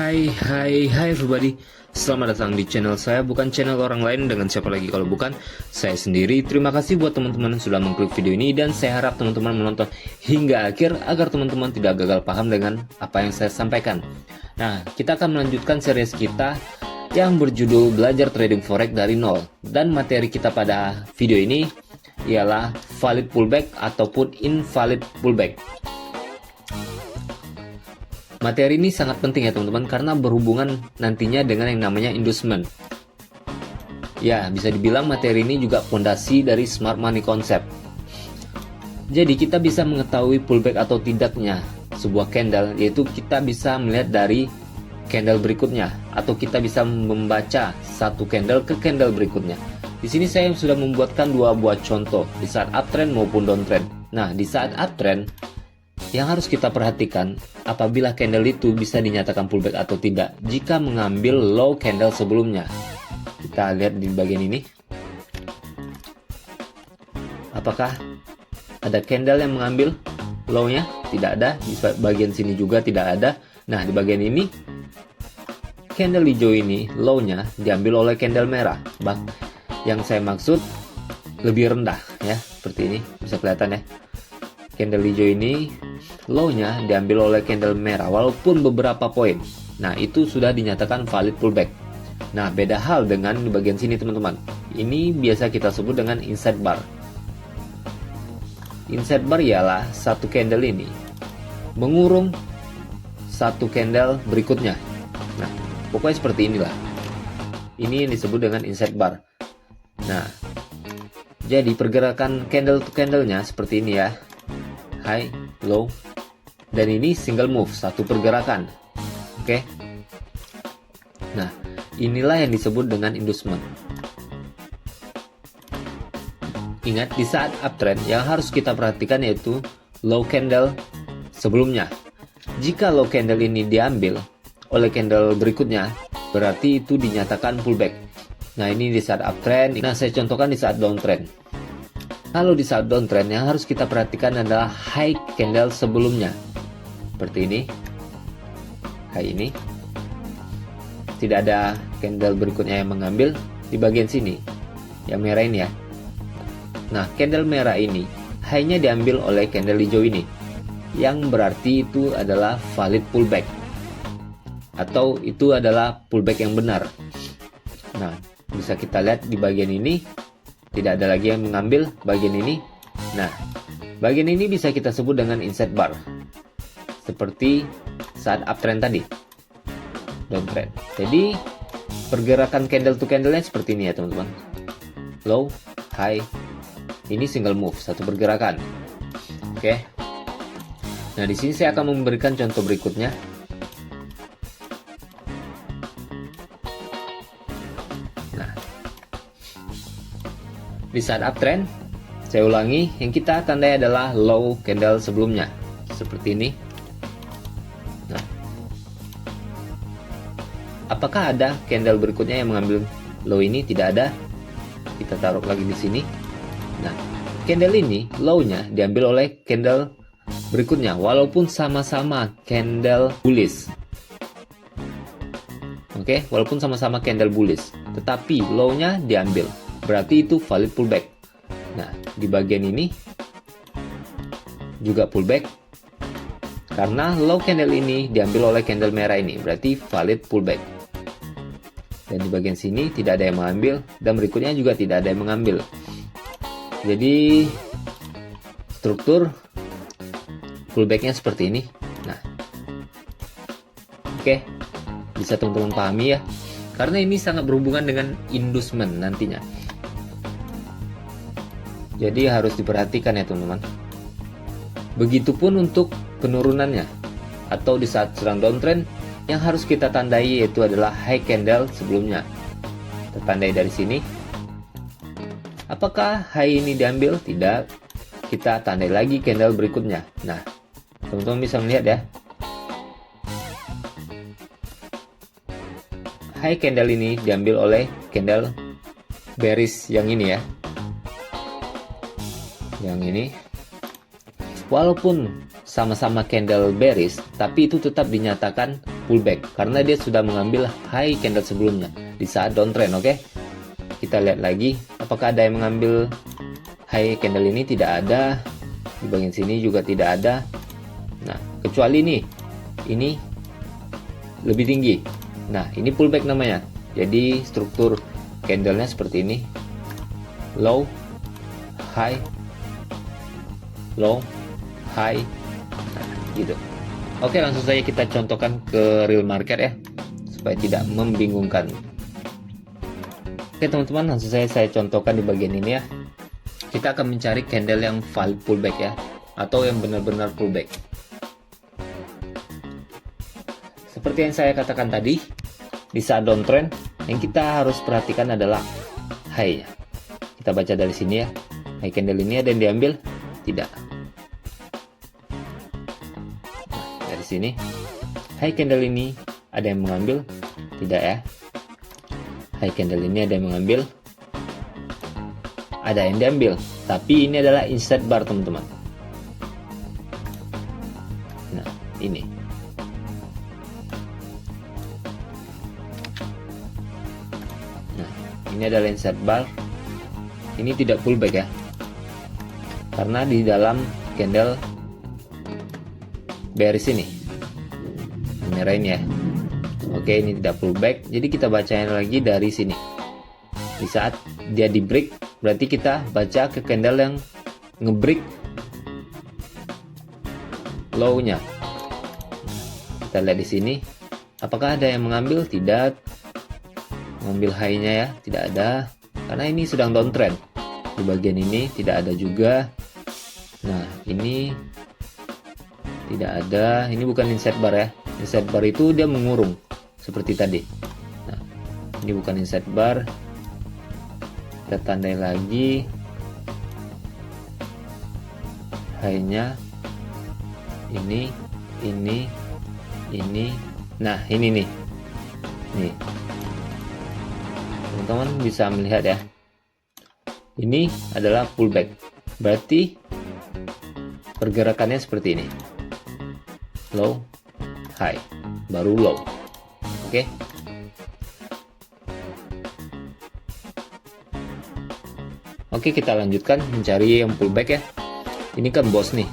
Hai everybody. Selamat datang di channel saya, bukan channel orang lain. Dengan siapa lagi kalau bukan saya sendiri. Terima kasih buat teman-teman yang sudah mengklik video ini, dan saya harap teman-teman menonton hingga akhir agar teman-teman tidak gagal paham dengan apa yang saya sampaikan. Nah, kita akan melanjutkan series kita yang berjudul Belajar Trading Forex dari Nol. Dan materi kita pada video ini ialah valid pullback ataupun invalid pullback. Materi ini sangat penting ya teman-teman, karena berhubungan nantinya dengan yang namanya inducement. Ya, bisa dibilang materi ini juga fondasi dari smart money concept. Jadi kita bisa mengetahui pullback atau tidaknya sebuah candle, yaitu kita bisa melihat dari candle berikutnya, atau kita bisa membaca satu candle ke candle berikutnya. Di sini saya sudah membuatkan dua buah contoh di saat uptrend maupun downtrend. Nah, di saat uptrend yang harus kita perhatikan apabila candle itu bisa dinyatakan pullback atau tidak jika mengambil low candle sebelumnya. Kita lihat di bagian ini. Apakah ada candle yang mengambil low-nya? Tidak ada. Di bagian sini juga tidak ada. Nah, di bagian ini candle hijau ini low-nya diambil oleh candle merah. Yang saya maksud lebih rendah ya, seperti ini. Bisa kelihatan ya. Candle hijau ini low-nya diambil oleh candle merah walaupun beberapa poin. Nah, itu sudah dinyatakan valid pullback. Nah, beda hal dengan di bagian sini teman-teman. Ini biasa kita sebut dengan inside bar. Inside bar ialah satu candle ini mengurung satu candle berikutnya. Nah, pokoknya seperti inilah. Ini yang disebut dengan inside bar. Nah, jadi pergerakan candle to candle-nya seperti ini ya. High, low, dan ini single move, satu pergerakan. Oke. Nah, inilah yang disebut dengan inducement. Ingat, di saat uptrend yang harus kita perhatikan yaitu low candle sebelumnya. Jika low candle ini diambil oleh candle berikutnya, berarti itu dinyatakan pullback. Nah, ini di saat uptrend. Nah, saya contohkan di saat downtrend. Kalau di saat downtrend yang harus kita perhatikan adalah high candle sebelumnya. Seperti ini. Kayak ini. Tidak ada candle berikutnya yang mengambil di bagian sini. Yang merah ini ya. Nah, candle merah ini high-nya diambil oleh candle hijau ini. Yang berarti itu adalah valid pullback. Atau itu adalah pullback yang benar. Nah, bisa kita lihat di bagian ini. Tidak ada lagi yang mengambil bagian ini. Nah, bagian ini bisa kita sebut dengan inside bar. Seperti saat uptrend tadi. Downtrend. Jadi, pergerakan candle to candle-nya seperti ini ya teman-teman. Low, high. Ini single move, satu pergerakan. Oke. Nah, di sini saya akan memberikan contoh berikutnya. Di saat uptrend, saya ulangi, yang kita tandai adalah low candle sebelumnya. Seperti ini. Nah, apakah ada candle berikutnya yang mengambil low ini? Tidak ada. Kita taruh lagi di sini. Nah, candle ini low-nya diambil oleh candle berikutnya, walaupun sama-sama candle bullish. Oke, walaupun sama-sama candle bullish, tetapi low-nya diambil. Berarti itu valid pullback. Nah, di bagian ini juga pullback. Karena low candle ini diambil oleh candle merah ini. Berarti valid pullback. Dan di bagian sini tidak ada yang mengambil. Dan berikutnya juga tidak ada yang mengambil. Jadi, struktur pullbacknya seperti ini. Nah, oke. Bisa teman-teman pahami ya. Karena ini sangat berhubungan dengan inducement nantinya. Jadi harus diperhatikan ya teman-teman. Begitupun untuk penurunannya. Atau di saat sedang downtrend, yang harus kita tandai yaitu adalah high candle sebelumnya. Kita tandai dari sini. Apakah high ini diambil? Tidak. Kita tandai lagi candle berikutnya. Nah, teman-teman bisa melihat ya. High candle ini diambil oleh candle bearish yang ini ya. Yang ini, walaupun sama-sama candle bearish, tapi itu tetap dinyatakan pullback karena dia sudah mengambil high candle sebelumnya di saat downtrend. Oke, kita lihat lagi apakah ada yang mengambil high candle ini. Tidak ada, di bagian sini juga tidak ada. Nah, kecuali ini lebih tinggi. Nah, ini pullback namanya. Jadi struktur candlenya seperti ini, low, high, low, high, nah, gitu. Oke, langsung saja kita contohkan ke real market ya, supaya tidak membingungkan. Oke teman-teman, langsung saja saya contohkan di bagian ini ya. Kita akan mencari candle yang valid pullback ya, atau yang benar-benar pullback. Seperti yang saya katakan tadi, di saat downtrend yang kita harus perhatikan adalah high-nya. Kita baca dari sini ya, high candle ini ada yang diambil? Tidak. Nah, dari sini high candle ini ada yang mengambil? Tidak ya. High candle ini ada yang mengambil? Ada yang diambil, tapi ini adalah inside bar teman-teman. Nah, ini. Nah, ini adalah inside bar. Ini tidak pullback ya, karena di dalam candle bearish ini, merah ini ya. Oke, ini tidak pullback, jadi kita bacain lagi dari sini. Di saat dia di break, berarti kita baca ke candle yang ngebreak low-nya. Kita lihat di sini, apakah ada yang mengambil? Tidak. Mengambil high-nya ya, tidak ada, karena ini sedang downtrend. Di bagian ini tidak ada juga. Nah, ini tidak ada. Ini bukan inside bar ya. Inside bar itu dia mengurung seperti tadi. Nah, ini bukan inside bar. Kita tandai lagi high-nya. Ini. Nah, ini nih. Nih. Teman-teman bisa melihat ya. Ini adalah pullback. Berarti pergerakannya seperti ini. Low, high, baru low. Oke. Oke, kita lanjutkan mencari yang pullback ya. Ini kan boss nih.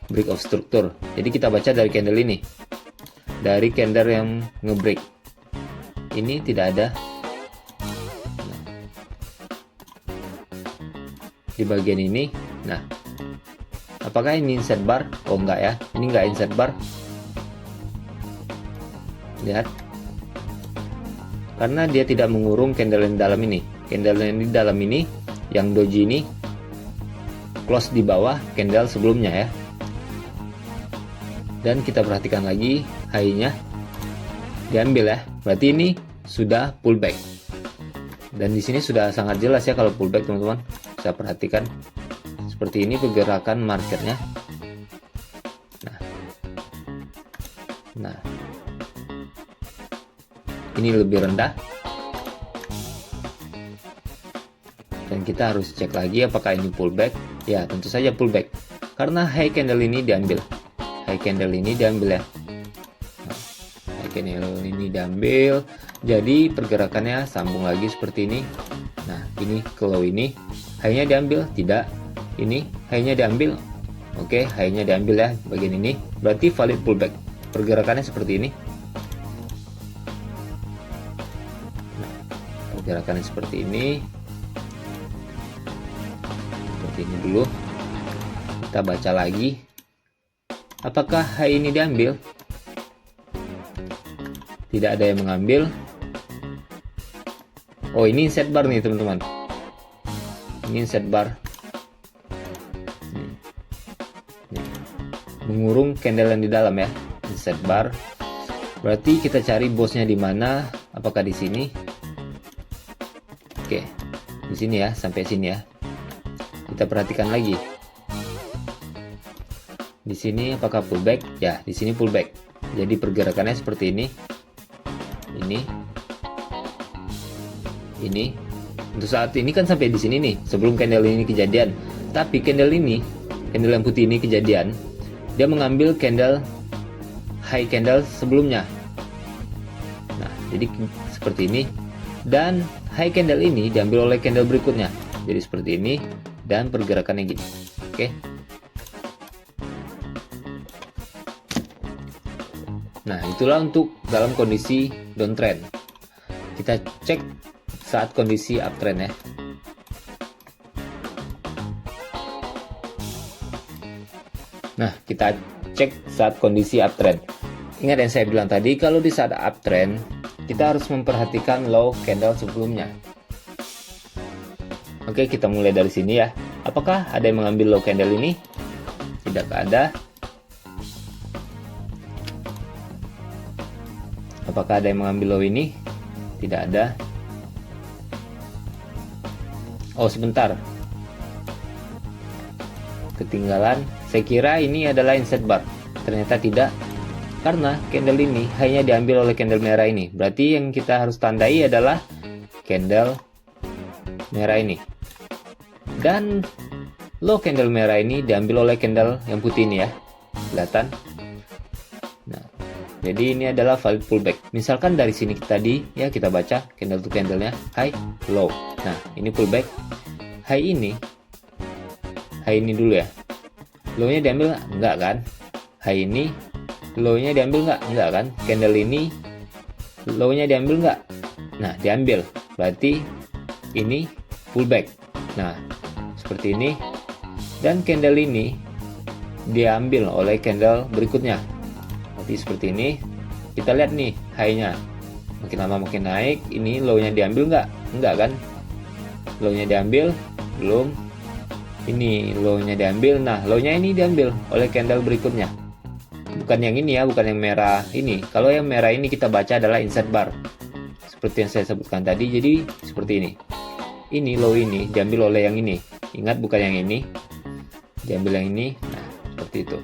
Break of structure. Jadi kita baca dari candle ini. Dari candle yang ngebreak. Ini tidak ada. Di bagian ini, nah, apakah ini inside bar? Oh enggak ya, ini enggak inside bar. Lihat, karena dia tidak mengurung candle yang di dalam ini. Candle yang di dalam ini, yang doji ini close di bawah candle sebelumnya ya. Dan kita perhatikan lagi high-nya diambil ya. Berarti ini sudah pullback. Dan di sini sudah sangat jelas ya kalau pullback teman-teman. Saya perhatikan seperti ini pergerakan marketnya. Nah, ini lebih rendah. Dan kita harus cek lagi apakah ini pullback. Ya, tentu saja pullback. Karena high candle ini diambil. High candle ini diambil ya. Nah, high candle ini diambil. Jadi pergerakannya sambung lagi seperti ini. Nah, ini ke low ini. High-nya diambil? Tidak. Ini high-nya diambil. Oke, high-nya diambil ya bagian ini. Berarti valid pullback. Pergerakannya seperti ini. Nah, pergerakannya seperti ini. Seperti ini dulu. Kita baca lagi. Apakah high ini diambil? Tidak ada yang mengambil. Oh, ini inside bar nih teman-teman. Ini inside bar. Mengurung candle yang di dalam ya. Inside bar. Berarti kita cari bosnya di mana? Apakah di sini? Oke. Di sini ya, sampai sini ya. Kita perhatikan lagi. Di sini apakah pullback? Ya, di sini pullback. Jadi pergerakannya seperti ini. Ini untuk saat ini kan sampai di sini nih sebelum candle ini kejadian. Tapi candle ini, candle yang putih ini kejadian, dia mengambil candle high candle sebelumnya. jadi seperti ini. Dan high candle ini diambil oleh candle berikutnya, jadi seperti ini, dan pergerakannya gini. Oke. Nah, itulah untuk dalam kondisi downtrend. Kita cek saat kondisi uptrend ya. Nah, kita cek saat kondisi uptrend. Ingat yang saya bilang tadi, kalau di saat uptrend, kita harus memperhatikan low candle sebelumnya. Oke, kita mulai dari sini ya. Apakah ada yang mengambil low candle ini? Tidak ada. Apakah ada yang mengambil low ini? Tidak ada. Oh, sebentar. Ketinggalan. Saya kira ini adalah inset bar. Ternyata tidak. Karena candle ini hanya diambil oleh candle merah ini. Berarti yang kita harus tandai adalah candle merah ini. Dan low candle merah ini diambil oleh candle yang putih ini ya. Kelihatan? Nah, jadi ini adalah valid pullback. Misalkan dari sini tadi ya, kita baca candle to candlenya high, low. Nah, ini pullback. High ini dulu ya. Low-nya diambil enggak kan? High ini low-nya diambil enggak kan? Candle ini low-nya diambil enggak? Nah, diambil. Berarti ini pullback. Nah, seperti ini. Dan candle ini diambil oleh candle berikutnya. Berarti seperti ini. Kita lihat nih high-nya. Makin lama makin naik. Ini low-nya diambil enggak? Enggak kan? Low-nya diambil? Belum. Ini low-nya diambil. Nah, low-nya ini diambil oleh candle berikutnya. Bukan yang ini ya, bukan yang merah ini. Kalau yang merah ini kita baca adalah inset bar. Seperti yang saya sebutkan tadi, jadi seperti ini. Ini low ini diambil oleh yang ini. Ingat, bukan yang ini. Diambil yang ini. Nah, seperti itu.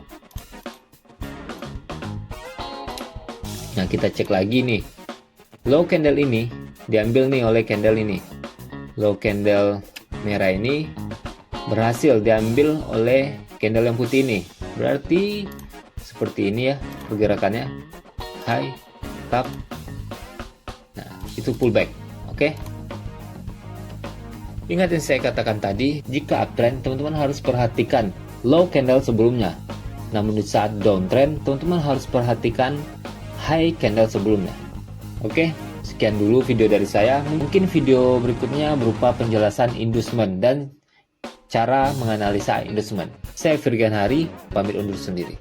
Nah, kita cek lagi nih. Low candle ini diambil nih oleh candle ini. Low candle merah ini berhasil diambil oleh candle yang putih ini. Berarti seperti ini ya pergerakannya, high, top. Nah, itu pullback. Oke. Ingat yang saya katakan tadi, jika uptrend teman-teman harus perhatikan low candle sebelumnya. Namun di saat downtrend teman-teman harus perhatikan high candle sebelumnya. Oke. Sekian dulu video dari saya. Mungkin video berikutnya berupa penjelasan inducement dan cara menganalisa inducement. Saya Virgan Hari, pamit undur sendiri.